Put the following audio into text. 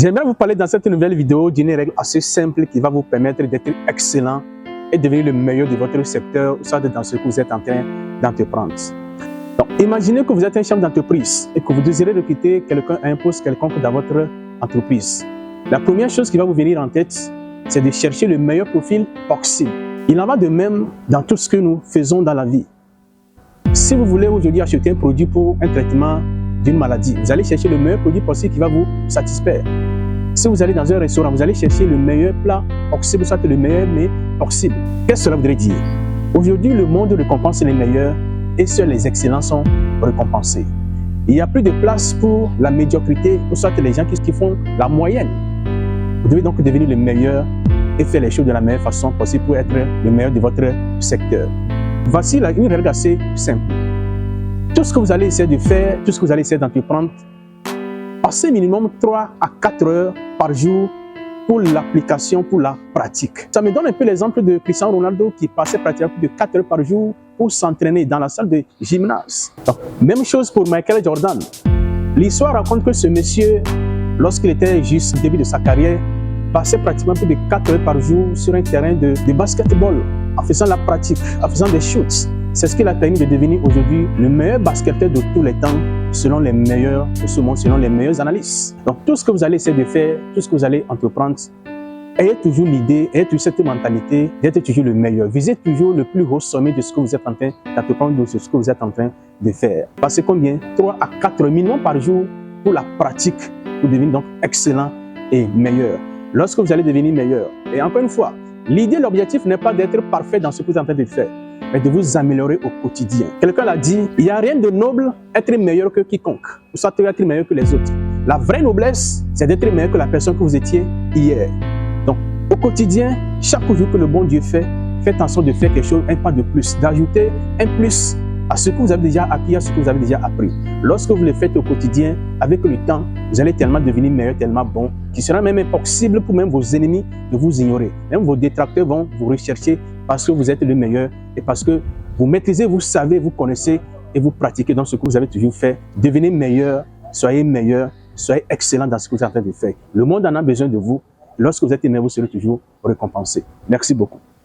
J'aimerais vous parler dans cette nouvelle vidéo d'une règle assez simple qui va vous permettre d'être excellent et devenir le meilleur de votre secteur, soit dans ce que vous êtes en train d'entreprendre. Donc, imaginez que vous êtes un chef d'entreprise et que vous désirez recruter quelqu'un à un poste quelconque dans votre entreprise. La première chose qui va vous venir en tête, c'est de chercher le meilleur profil possible. Il en va de même dans tout ce que nous faisons dans la vie. Si vous voulez aujourd'hui acheter un produit pour un traitement d'une maladie, vous allez chercher le meilleur produit possible qui va vous satisfaire. Si vous allez dans un restaurant, vous allez chercher le meilleur plat possible, soit le meilleur mets possible. Qu'est-ce que cela voudrait dire? Aujourd'hui, le monde récompense les meilleurs et seuls les excellents sont récompensés. Il n'y a plus de place pour la médiocrité, ou soit les gens qui font la moyenne. Vous devez donc devenir le meilleur et faire les choses de la meilleure façon possible pour être le meilleur de votre secteur. Voici une règle assez simple. Tout ce que vous allez essayer de faire, tout ce que vous allez essayer d'entreprendre, passez minimum 3 à 4 heures par jour pour l'application, pour la pratique. Ça me donne un peu l'exemple de Cristiano Ronaldo qui passait pratiquement plus de 4 heures par jour pour s'entraîner dans la salle de gymnase. Donc, même chose pour Michael Jordan. L'histoire raconte que ce monsieur, lorsqu'il était juste au début de sa carrière, passait pratiquement plus de 4 heures par jour sur un terrain de basketball, en faisant la pratique, en faisant des shoots. C'est ce qui l'a permis de devenir aujourd'hui le meilleur basketteur de tous les temps, selon les meilleurs de ce monde, selon les meilleurs analystes. Donc tout ce que vous allez essayer de faire, tout ce que vous allez entreprendre, ayez toujours l'idée, ayez toujours cette mentalité d'être toujours le meilleur. Visez toujours le plus haut sommet de ce que vous êtes en train d'entreprendre, de ce que vous êtes en train de faire. Passez combien? 3 à 4 minimum par jour pour la pratique, pour devenir donc excellent et meilleur. Lorsque vous allez devenir meilleur, et encore une fois, l'idée, l'objectif n'est pas d'être parfait dans ce que vous êtes en train de faire, mais de vous améliorer au quotidien. Quelqu'un l'a dit, il n'y a rien de noble être meilleur que quiconque, ou soit être meilleur que les autres. La vraie noblesse, c'est d'être meilleur que la personne que vous étiez hier. Donc, au quotidien, chaque jour que le bon Dieu fait, faites en sorte de faire quelque chose, un pas de plus, d'ajouter un plus à ce que vous avez déjà acquis, à ce que vous avez déjà appris. Lorsque vous le faites au quotidien, avec le temps, vous allez tellement devenir meilleur, tellement bon, qu'il sera même impossible pour même vos ennemis de vous ignorer. Même vos détracteurs vont vous rechercher parce que vous êtes le meilleur et parce que vous maîtrisez, vous savez, vous connaissez et vous pratiquez dans ce que vous avez toujours fait. Devenez meilleur, soyez excellent dans ce que vous êtes en train de faire. Le monde en a besoin de vous. Lorsque vous êtes meilleur, vous serez toujours récompensé. Merci beaucoup.